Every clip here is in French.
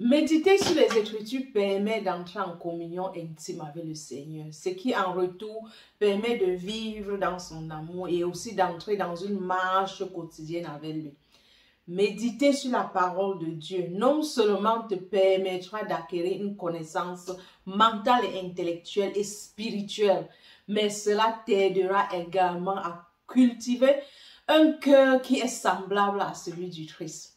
Méditer sur les Écritures permet d'entrer en communion intime avec le Seigneur, ce qui en retour permet de vivre dans son amour et aussi d'entrer dans une marche quotidienne avec lui. Méditer sur la parole de Dieu non seulement te permettra d'acquérir une connaissance mentale et intellectuelle et spirituelle, mais cela t'aidera également à cultiver un cœur qui est semblable à celui du Christ.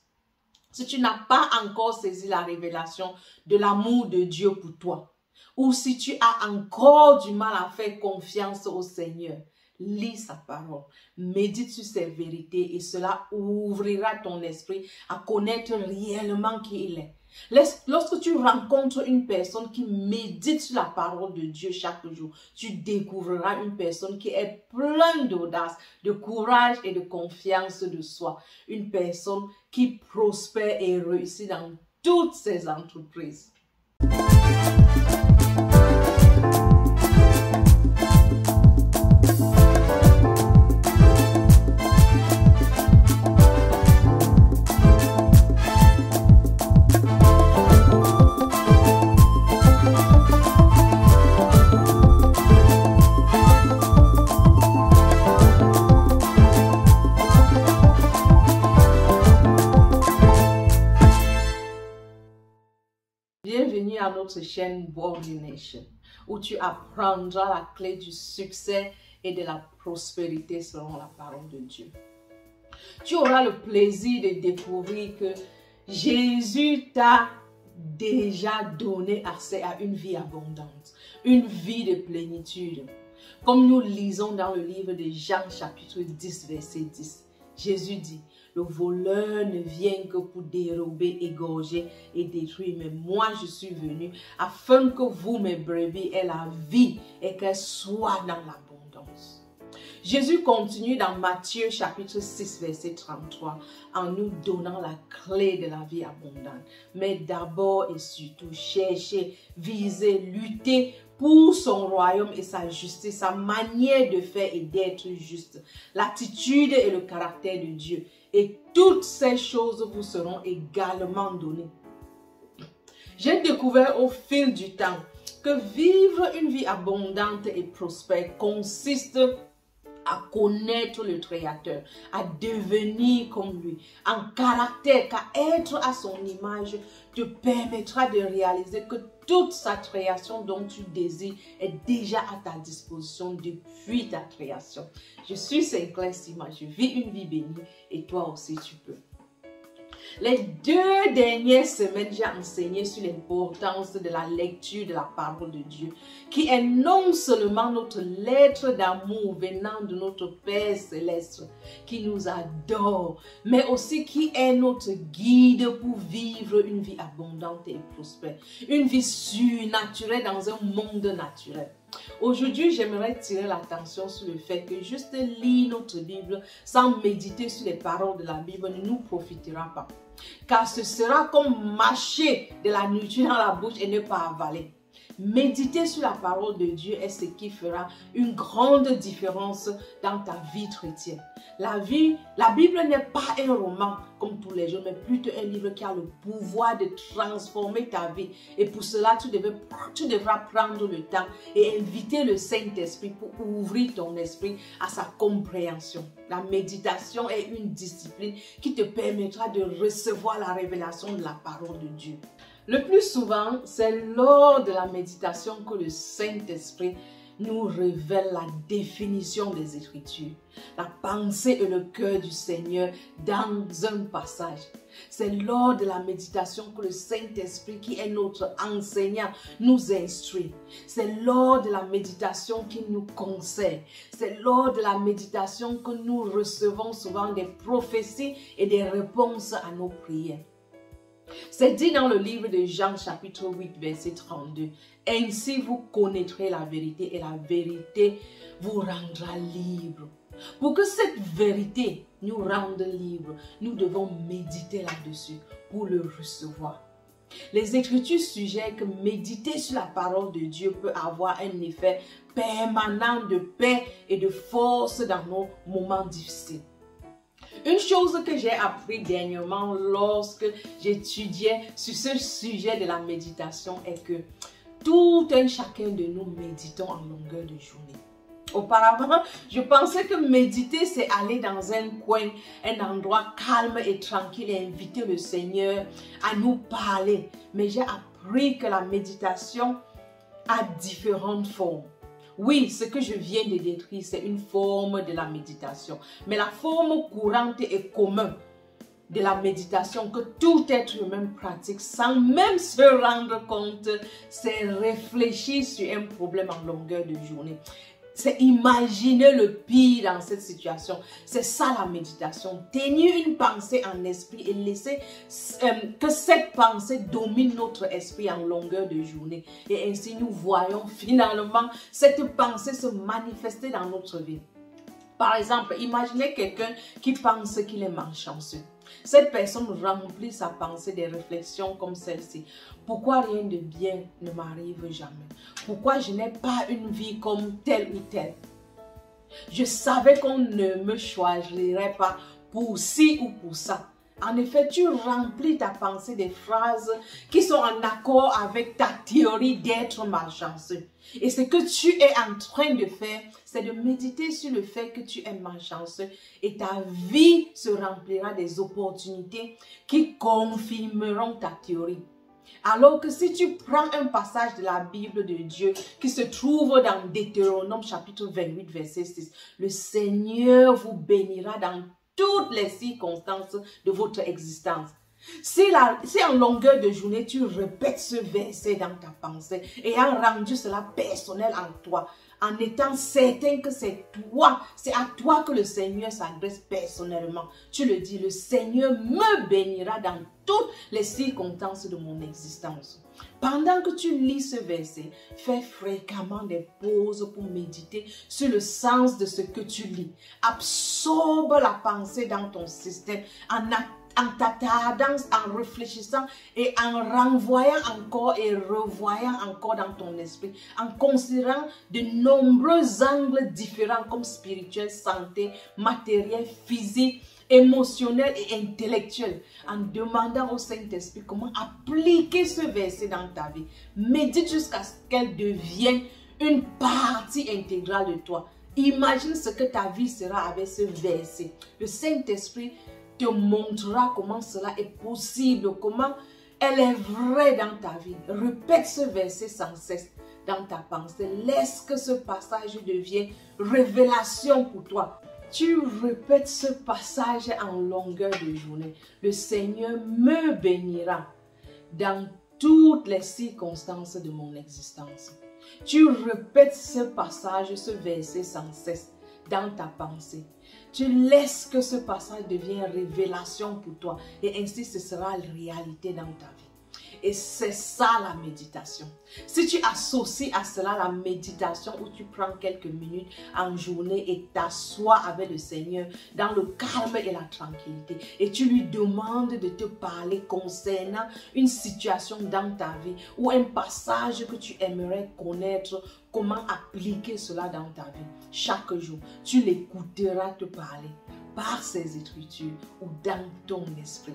Si tu n'as pas encore saisi la révélation de l'amour de Dieu pour toi, ou si tu as encore du mal à faire confiance au Seigneur, lis sa parole, médite sur ses vérités et cela ouvrira ton esprit à connaître réellement qui il est. Lorsque tu rencontres une personne qui médite sur la parole de Dieu chaque jour, tu découvriras une personne qui est pleine d'audace, de courage et de confiance de soi. Une personne qui prospère et réussit dans toutes ses entreprises. Bienvenue à notre chaîne Worldly Nation, où tu apprendras la clé du succès et de la prospérité selon la parole de Dieu. Tu auras le plaisir de découvrir que Jésus t'a déjà donné accès à une vie abondante, une vie de plénitude. Comme nous lisons dans le livre de Jean chapitre 10, verset 10, Jésus dit: le voleur ne vient que pour dérober, égorger et détruire. Mais moi, je suis venu afin que vous, mes brebis, aient la vie et qu'elle soit dans l'abondance. Jésus continue dans Matthieu chapitre 6, verset 33, en nous donnant la clé de la vie abondante. Mais d'abord et surtout, cherchez, visez, luttez pour son royaume et sa justice, sa manière de faire et d'être juste, l'attitude et le caractère de Dieu. Et toutes ces choses vous seront également données. J'ai découvert au fil du temps que vivre une vie abondante et prospère consiste à connaître le Créateur, à devenir comme lui, en caractère, car être à son image te permettra de réaliser que toute sa création dont tu désires est déjà à ta disposition depuis ta création. Je suis Sinclair Sima, je vis une vie bénie et toi aussi tu peux. Les 2 dernières semaines, j'ai enseigné sur l'importance de la lecture de la parole de Dieu, qui est non seulement notre lettre d'amour venant de notre Père Céleste, qui nous adore, mais aussi qui est notre guide pour vivre une vie abondante et prospère, une vie surnaturelle dans un monde naturel. Aujourd'hui, j'aimerais tirer l'attention sur le fait que juste lire notre Bible sans méditer sur les paroles de la Bible ne nous profitera pas. Car ce sera comme mâcher de la nourriture dans la bouche et ne pas avaler. Méditer sur la parole de Dieu est ce qui fera une grande différence dans ta vie chrétienne. La Bible n'est pas un roman comme tous les jours, mais plutôt un livre qui a le pouvoir de transformer ta vie. Et pour cela, tu devras prendre le temps et inviter le Saint-Esprit pour ouvrir ton esprit à sa compréhension. La méditation est une discipline qui te permettra de recevoir la révélation de la parole de Dieu. Le plus souvent, c'est lors de la méditation que le Saint-Esprit nous révèle la définition des Écritures, la pensée et le cœur du Seigneur dans un passage. C'est lors de la méditation que le Saint-Esprit, qui est notre enseignant, nous instruit. C'est lors de la méditation qu'il nous conseille. C'est lors de la méditation que nous recevons souvent des prophéties et des réponses à nos prières. C'est dit dans le livre de Jean chapitre 8 verset 32. Ainsi vous connaîtrez la vérité et la vérité vous rendra libre. Pour que cette vérité nous rende libres, nous devons méditer là-dessus pour le recevoir. Les Écritures suggèrent que méditer sur la parole de Dieu peut avoir un effet permanent de paix et de force dans nos moments difficiles. Une chose que j'ai appris dernièrement lorsque j'étudiais sur ce sujet de la méditation est que tout un chacun de nous méditons en longueur de journée. Auparavant, je pensais que méditer, c'est aller dans un coin, un endroit calme et tranquille et inviter le Seigneur à nous parler. Mais j'ai appris que la méditation a différentes formes. Oui, ce que je viens de décrire, c'est une forme de la méditation. Mais la forme courante et commune de la méditation que tout être humain pratique sans même se rendre compte, c'est réfléchir sur un problème en longueur de journée. C'est imaginer le pire dans cette situation. C'est ça la méditation. Tenir une pensée en esprit et laisser que cette pensée domine notre esprit en longueur de journée. Et ainsi nous voyons finalement cette pensée se manifester dans notre vie. Par exemple, imaginez quelqu'un qui pense qu'il est malchanceux. Cette personne remplit sa pensée des réflexions comme celle-ci. Pourquoi rien de bien ne m'arrive jamais? Pourquoi je n'ai pas une vie comme telle ou telle? Je savais qu'on ne me choisirait pas pour ci ou pour ça. En effet, tu remplis ta pensée des phrases qui sont en accord avec ta théorie d'être malchanceux. Et ce que tu es en train de faire, c'est de méditer sur le fait que tu es malchanceux et ta vie se remplira des opportunités qui confirmeront ta théorie. Alors que si tu prends un passage de la Bible de Dieu qui se trouve dans Deutéronome chapitre 28 verset 6, le Seigneur vous bénira dans toutes les circonstances de votre existence. Si en longueur de journée, tu répètes ce verset dans ta pensée, ayant rendu cela personnel en toi, en étant certain que c'est à toi que le Seigneur s'adresse personnellement. Tu le dis, le Seigneur me bénira dans toutes les circonstances de mon existence. Pendant que tu lis ce verset, fais fréquemment des pauses pour méditer sur le sens de ce que tu lis. Absorbe la pensée dans ton système en t'attardant, en réfléchissant et en renvoyant encore et revoyant encore dans ton esprit, en considérant de nombreux angles différents comme spirituel, santé, matériel, physique, émotionnel et intellectuel, en demandant au Saint-Esprit comment appliquer ce verset dans ta vie. Médite jusqu'à ce qu'elle devienne une partie intégrale de toi. Imagine ce que ta vie sera avec ce verset. Le Saint-Esprit te montrera comment cela est possible, comment elle est vraie dans ta vie. Répète ce verset sans cesse dans ta pensée. Laisse que ce passage devienne révélation pour toi. Tu répètes ce passage en longueur de journée. Le Seigneur me bénira dans toutes les circonstances de mon existence. Tu répètes ce passage, ce verset sans cesse dans ta pensée. Tu laisses que ce passage devienne révélation pour toi et ainsi ce sera la réalité dans ta vie. Et c'est ça la méditation. Si tu associes à cela la méditation où tu prends quelques minutes en journée et t'assois avec le Seigneur dans le calme et la tranquillité et tu lui demandes de te parler concernant une situation dans ta vie ou un passage que tu aimerais connaître, comment appliquer cela dans ta vie. Chaque jour, tu l'écouteras te parler par ses écritures ou dans ton esprit.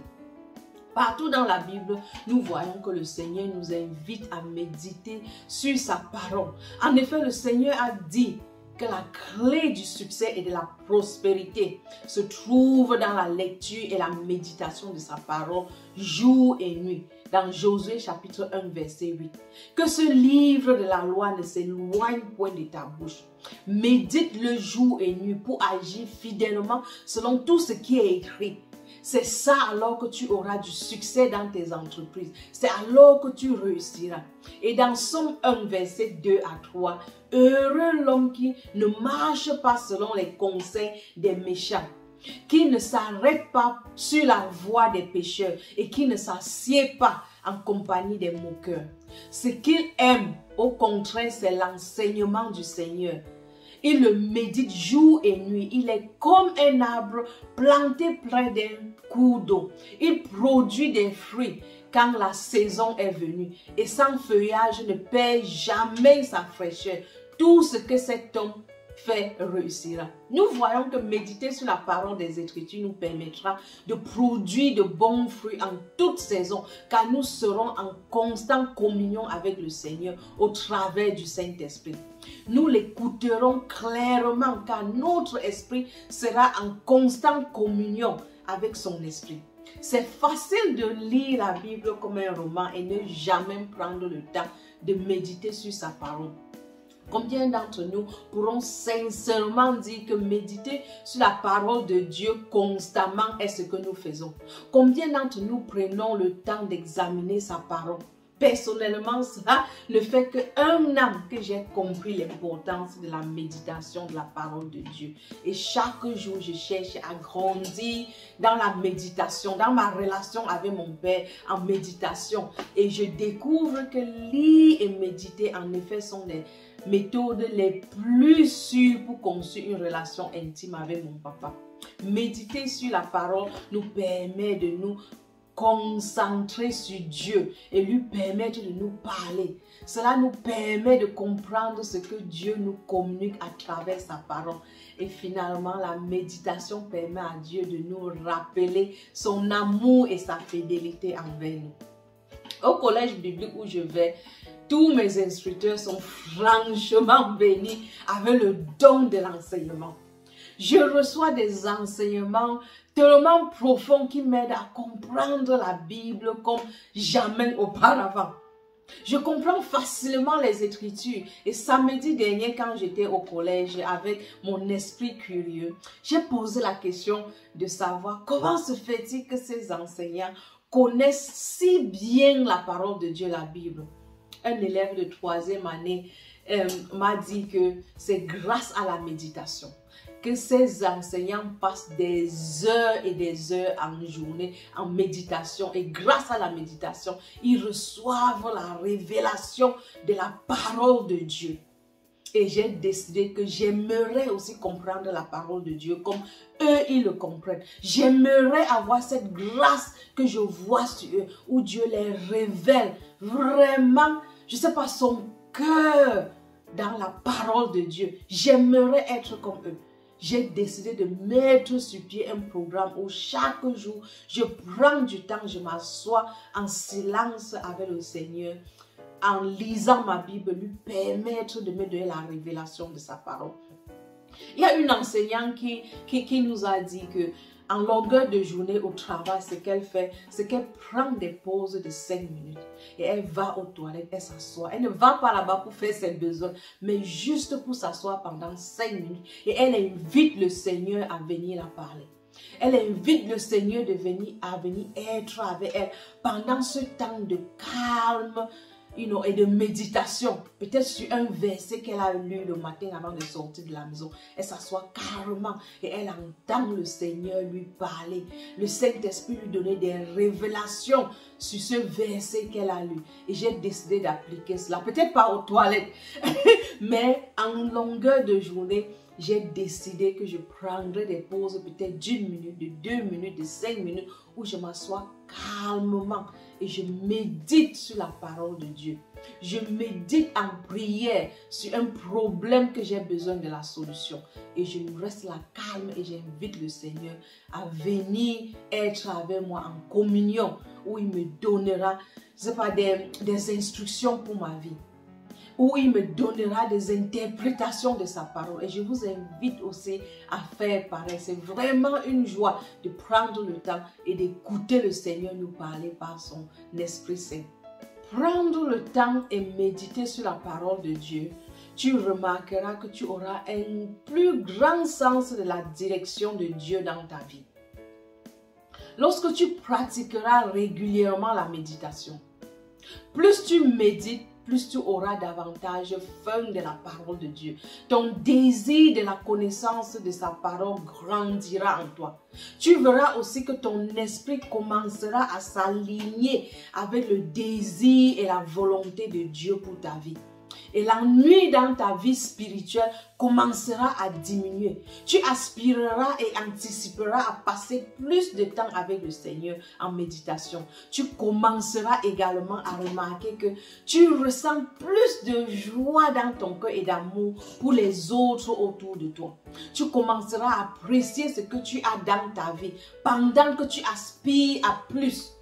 Partout dans la Bible, nous voyons que le Seigneur nous invite à méditer sur sa parole. En effet, le Seigneur a dit que la clé du succès et de la prospérité se trouve dans la lecture et la méditation de sa parole jour et nuit. Dans Josué chapitre 1 verset 8. Que ce livre de la loi ne s'éloigne point de ta bouche. Médite le jour et nuit pour agir fidèlement selon tout ce qui est écrit. C'est ça alors que tu auras du succès dans tes entreprises. C'est alors que tu réussiras. Et dans Somme 1, verset 2 à 3, heureux l'homme qui ne marche pas selon les conseils des méchants, qui ne s'arrête pas sur la voie des pécheurs et qui ne s'assied pas en compagnie des moqueurs. Ce qu'il aime, au contraire, c'est l'enseignement du Seigneur. Il le médite jour et nuit. Il est comme un arbre planté près d'un cours d'eau. Il produit des fruits quand la saison est venue. Et son feuillage ne perd jamais sa fraîcheur. Tout ce que cet homme fait réussira. Nous voyons que méditer sur la parole des Écritures nous permettra de produire de bons fruits en toute saison, car nous serons en constante communion avec le Seigneur au travers du Saint-Esprit. Nous l'écouterons clairement, car notre esprit sera en constante communion avec son esprit. C'est facile de lire la Bible comme un roman et ne jamais prendre le temps de méditer sur sa parole. Combien d'entre nous pourront sincèrement dire que méditer sur la parole de Dieu constamment est ce que nous faisons? Combien d'entre nous prenons le temps d'examiner sa parole? Personnellement, cela ne fait qu'un an que j'ai compris l'importance de la méditation de la parole de Dieu. Et chaque jour, je cherche à grandir dans la méditation, dans ma relation avec mon Père en méditation. Et je découvre que lire et méditer, en effet, sont des méthodes les plus sûres pour construire une relation intime avec mon papa. Méditer sur la parole nous permet de nous concentrer sur Dieu et lui permettre de nous parler. Cela nous permet de comprendre ce que Dieu nous communique à travers sa parole. Et finalement, la méditation permet à Dieu de nous rappeler son amour et sa fidélité envers nous. Au collège biblique où je vais, tous mes instructeurs sont franchement bénis avec le don de l'enseignement. Je reçois des enseignements tellement profonds qui m'aident à comprendre la Bible comme jamais auparavant. Je comprends facilement les Écritures et samedi dernier quand j'étais au collège avec mon esprit curieux, j'ai posé la question de savoir comment se fait-il que ces enseignants connaissent si bien la parole de Dieu, la Bible. Un élève de 3e année m'a dit que c'est grâce à la méditation que ces enseignants passent des heures et des heures en journée en méditation. Et grâce à la méditation, ils reçoivent la révélation de la parole de Dieu. Et j'ai décidé que j'aimerais aussi comprendre la parole de Dieu comme eux, ils le comprennent. J'aimerais avoir cette grâce que je vois sur eux, où Dieu les révèle vraiment, je ne sais pas, son cœur dans la parole de Dieu. J'aimerais être comme eux. J'ai décidé de mettre sur pied un programme où chaque jour, je prends du temps, je m'assois en silence avec le Seigneur, en lisant ma Bible, lui permettre de me donner la révélation de sa parole. Il y a une enseignante qui nous a dit que en longueur de journée au travail, ce qu'elle fait, c'est qu'elle prend des pauses de 5 minutes et elle va aux toilettes, elle s'assoit. Elle ne va pas là-bas pour faire ses besoins, mais juste pour s'asseoir pendant 5 minutes et elle invite le Seigneur à venir la parler. Elle invite le Seigneur à venir être avec elle pendant ce temps de calme, et de méditation, peut-être sur un verset qu'elle a lu le matin avant de sortir de la maison. Elle s'assoit carrément et elle entend le Seigneur lui parler. Le Saint-Esprit lui donner des révélations sur ce verset qu'elle a lu. Et j'ai décidé d'appliquer cela, peut-être pas aux toilettes, mais en longueur de journée, j'ai décidé que je prendrais des pauses peut-être d'1 minute, de 2 minutes, de 5 minutes, où je m'assois calmement et je médite sur la parole de Dieu. Je médite en prière sur un problème que j'ai besoin de la solution. Et je reste là calme et j'invite le Seigneur à venir être avec moi en communion, où il me donnera, je sais pas, des instructions pour ma vie, où il me donnera des interprétations de sa parole. Et je vous invite aussi à faire pareil. C'est vraiment une joie de prendre le temps et d'écouter le Seigneur nous parler par son Esprit Saint. Prendre le temps et méditer sur la parole de Dieu, tu remarqueras que tu auras un plus grand sens de la direction de Dieu dans ta vie. Lorsque tu pratiqueras régulièrement la méditation, plus tu médites, plus tu auras davantage faim de la parole de Dieu. Ton désir de la connaissance de sa parole grandira en toi. Tu verras aussi que ton esprit commencera à s'aligner avec le désir et la volonté de Dieu pour ta vie. Et l'ennui dans ta vie spirituelle commencera à diminuer. Tu aspireras et anticiperas à passer plus de temps avec le Seigneur en méditation. Tu commenceras également à remarquer que tu ressens plus de joie dans ton cœur et d'amour pour les autres autour de toi. Tu commenceras à apprécier ce que tu as dans ta vie pendant que tu aspires à plus.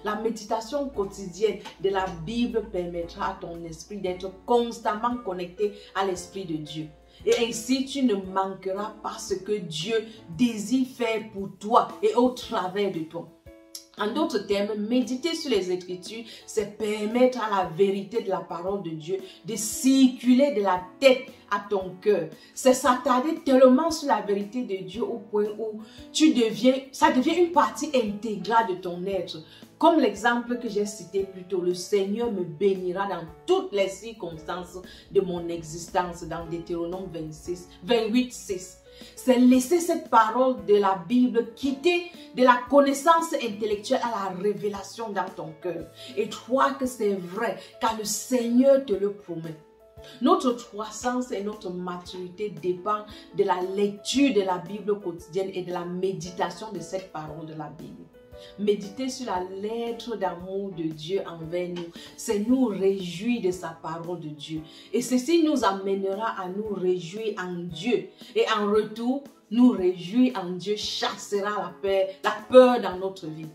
La méditation quotidienne de la Bible permettra à ton esprit d'être constamment connecté à l'Esprit de Dieu. Et ainsi, tu ne manqueras pas ce que Dieu désire faire pour toi et au travers de toi. En d'autres termes, méditer sur les Écritures, c'est permettre à la vérité de la parole de Dieu de circuler de la tête à ton cœur. C'est s'attarder tellement sur la vérité de Dieu au point où ça devient une partie intégrale de ton être. Comme l'exemple que j'ai cité plus tôt, le Seigneur me bénira dans toutes les circonstances de mon existence, dans Deutéronome 28:6. C'est laisser cette parole de la Bible quitter de la connaissance intellectuelle à la révélation dans ton cœur. Et crois que c'est vrai, car le Seigneur te le promet. Notre croissance et notre maturité dépendent de la lecture de la Bible quotidienne et de la méditation de cette parole de la Bible. Méditer sur la lettre d'amour de Dieu envers nous, c'est nous réjouir de sa parole de Dieu. Et ceci nous amènera à nous réjouir en Dieu. Et en retour, nous réjouir en Dieu chassera la peur dans notre vie.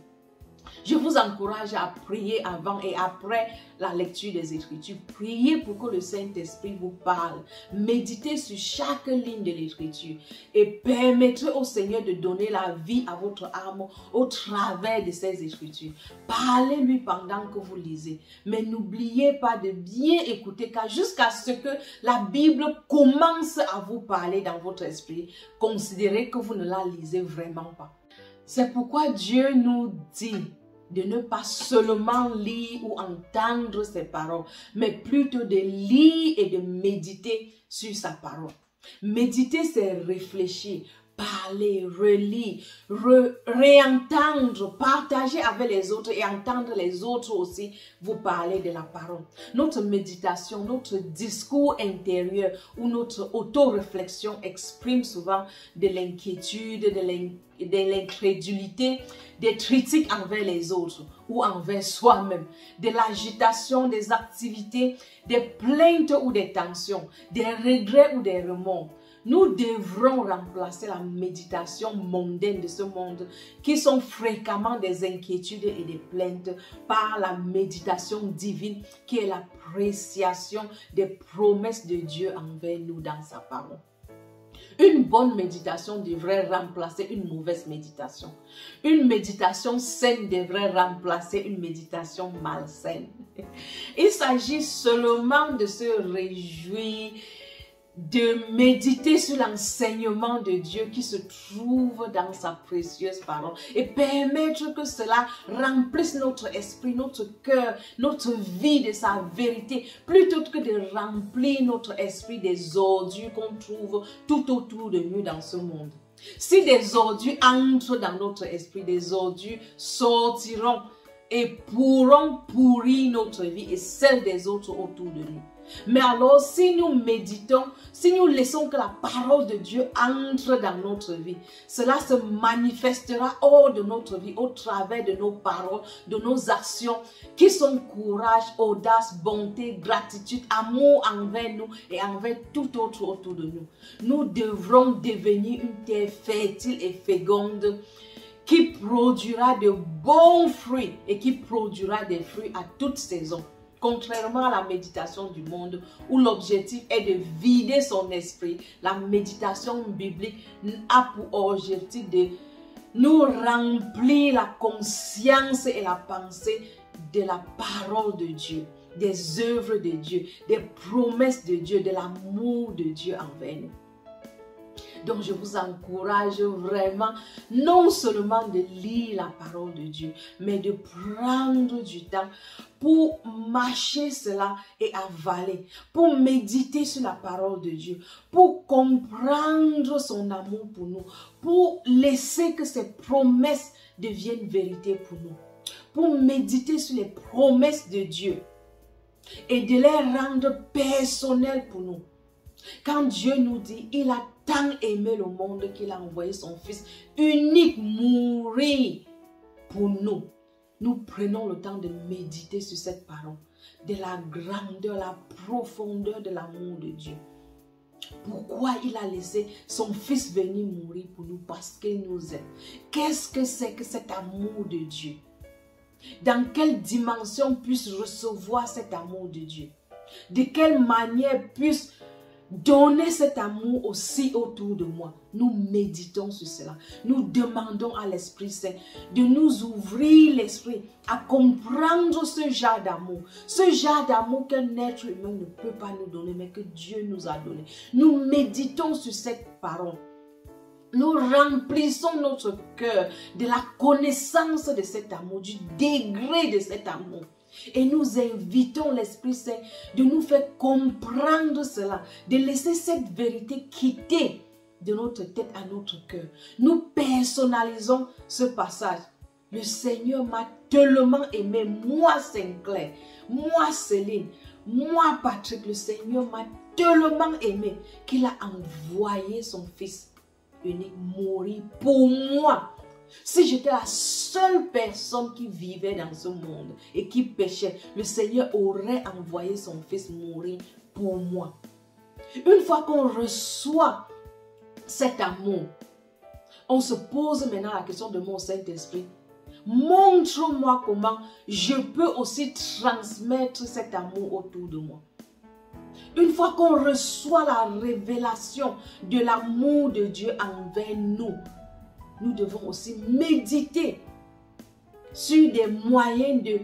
Je vous encourage à prier avant et après la lecture des Écritures. Priez pour que le Saint-Esprit vous parle. Méditez sur chaque ligne de l'Écriture et permettez au Seigneur de donner la vie à votre âme au travers de ces Écritures. Parlez-lui pendant que vous lisez. Mais n'oubliez pas de bien écouter, car jusqu'à ce que la Bible commence à vous parler dans votre esprit, considérez que vous ne la lisez vraiment pas. C'est pourquoi Dieu nous dit de ne pas seulement lire ou entendre ses paroles, mais plutôt de lire et de méditer sur sa parole. Méditer, c'est réfléchir, parler, relire, réentendre, partager avec les autres et entendre les autres aussi vous parler de la parole. Notre méditation, notre discours intérieur ou notre auto-réflexion exprime souvent de l'inquiétude, de l'incrédulité, des critiques envers les autres ou envers soi-même, de l'agitation des activités, des plaintes ou des tensions, des regrets ou des remords. Nous devrons remplacer la méditation mondaine de ce monde qui sont fréquemment des inquiétudes et des plaintes par la méditation divine qui est l'appréciation des promesses de Dieu envers nous dans sa parole. Une bonne méditation devrait remplacer une mauvaise méditation. Une méditation saine devrait remplacer une méditation malsaine. Il s'agit seulement de se réjouir, de méditer sur l'enseignement de Dieu qui se trouve dans sa précieuse parole et permettre que cela remplisse notre esprit, notre cœur, notre vie de sa vérité, plutôt que de remplir notre esprit des ordures qu'on trouve tout autour de nous dans ce monde. Si des ordures entrent dans notre esprit, des ordures sortiront et pourront pourrir notre vie et celle des autres autour de nous. Mais alors, si nous méditons, si nous laissons que la parole de Dieu entre dans notre vie, cela se manifestera hors de notre vie, au travers de nos paroles, de nos actions, qui sont courage, audace, bonté, gratitude, amour envers nous et envers tout autre autour de nous. Nous devrons devenir une terre fertile et féconde qui produira de bons fruits et qui produira des fruits à toute saison. Contrairement à la méditation du monde où l'objectif est de vider son esprit, la méditation biblique a pour objectif de nous remplir la conscience et la pensée de la parole de Dieu, des œuvres de Dieu, des promesses de Dieu, de l'amour de Dieu envers nous. Donc je vous encourage vraiment non seulement de lire la parole de Dieu, mais de prendre du temps pour mâcher cela et avaler, pour méditer sur la parole de Dieu, pour comprendre son amour pour nous, pour laisser que ses promesses deviennent vérité pour nous, pour méditer sur les promesses de Dieu. et de les rendre personnels pour nous. Quand Dieu nous dit, il a tant aimé le monde qu'il a envoyé son Fils unique mourir pour nous. Nous prenons le temps de méditer sur cette parole, de la grandeur, la profondeur de l'amour de Dieu. Pourquoi il a laissé son Fils venir mourir pour nous? Parce qu'il nous aime. Qu'est-ce que c'est que cet amour de Dieu? Dans quelle dimension puisse recevoir cet amour de Dieu? De quelle manière puisse donner cet amour aussi autour de moi? Nous méditons sur cela. Nous demandons à l'Esprit Saint de nous ouvrir l'esprit à comprendre ce genre d'amour. Ce genre d'amour qu'un être humain ne peut pas nous donner, mais que Dieu nous a donné. Nous méditons sur cette parole. Nous remplissons notre cœur de la connaissance de cet amour, du degré de cet amour. Et nous invitons l'Esprit Saint de nous faire comprendre cela, de laisser cette vérité quitter de notre tête à notre cœur. Nous personnalisons ce passage. Le Seigneur m'a tellement aimé, moi Sinclair, moi Céline, moi Patrick, le Seigneur m'a tellement aimé qu'il a envoyé son Fils unique mourir pour moi. Si j'étais la seule personne qui vivait dans ce monde et qui péchait, le Seigneur aurait envoyé son Fils mourir pour moi. Une fois qu'on reçoit cet amour, on se pose maintenant la question de mon Saint-Esprit. Montre-moi comment je peux aussi transmettre cet amour autour de moi. Une fois qu'on reçoit la révélation de l'amour de Dieu envers nous, nous devons aussi méditer sur des moyens de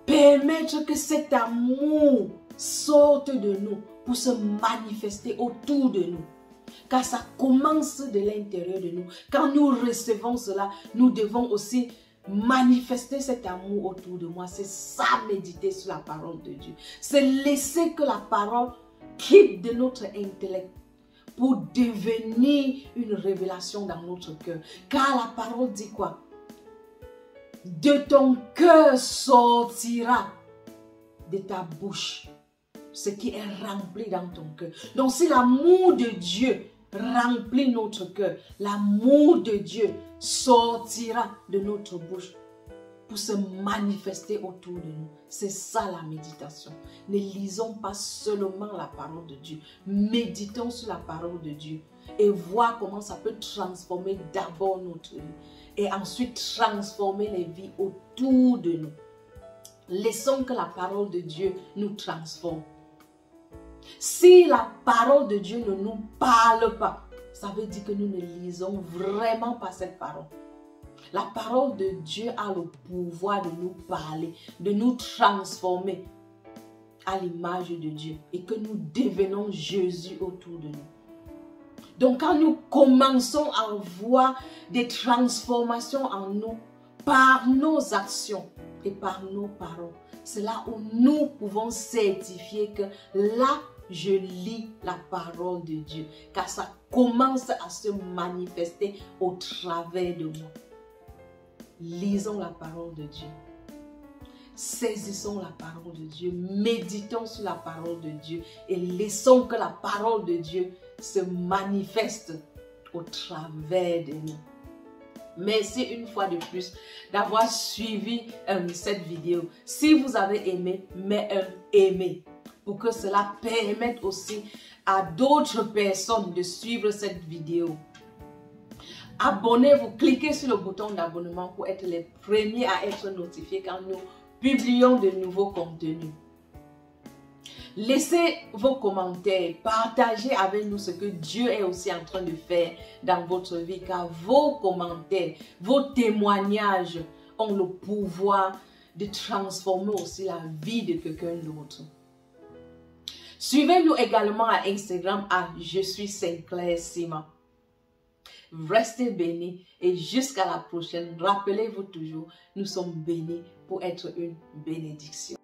permettre que cet amour sorte de nous pour se manifester autour de nous. Car ça commence de l'intérieur de nous. Quand nous recevons cela, nous devons aussi manifester cet amour autour de moi. C'est ça, méditer sur la parole de Dieu. C'est laisser que la parole quitte de notre intellect pour devenir une révélation dans notre cœur. Car la parole dit quoi? De ton cœur sortira de ta bouche ce qui est rempli dans ton cœur. Donc si l'amour de Dieu remplit notre cœur, l'amour de Dieu sortira de notre bouche pour se manifester autour de nous. C'est ça la méditation. Ne lisons pas seulement la parole de Dieu. Méditons sur la parole de Dieu et voir comment ça peut transformer d'abord notre vie et ensuite transformer les vies autour de nous. Laissons que la parole de Dieu nous transforme. Si la parole de Dieu ne nous parle pas, ça veut dire que nous ne lisons vraiment pas cette parole. La parole de Dieu a le pouvoir de nous parler, de nous transformer à l'image de Dieu et que nous devenons Jésus autour de nous. Donc quand nous commençons à voir des transformations en nous par nos actions et par nos paroles, c'est là où nous pouvons certifier que là, je lis la parole de Dieu, car ça commence à se manifester au travers de moi. Lisons la parole de Dieu. Saisissons la parole de Dieu. Méditons sur la parole de Dieu et laissons que la parole de Dieu se manifeste au travers de nous. Merci une fois de plus d'avoir suivi cette vidéo. Si vous avez aimé, mets un aimé pour que cela permette aussi à d'autres personnes de suivre cette vidéo. Abonnez-vous, cliquez sur le bouton d'abonnement pour être les premiers à être notifiés quand nous publions de nouveaux contenus. Laissez vos commentaires, partagez avec nous ce que Dieu est aussi en train de faire dans votre vie, car vos commentaires, vos témoignages ont le pouvoir de transformer aussi la vie de quelqu'un d'autre. Suivez-nous également à Instagram à Je suis Sinclair Sima. Restez bénis et jusqu'à la prochaine. Rappelez-vous toujours, nous sommes bénis pour être une bénédiction.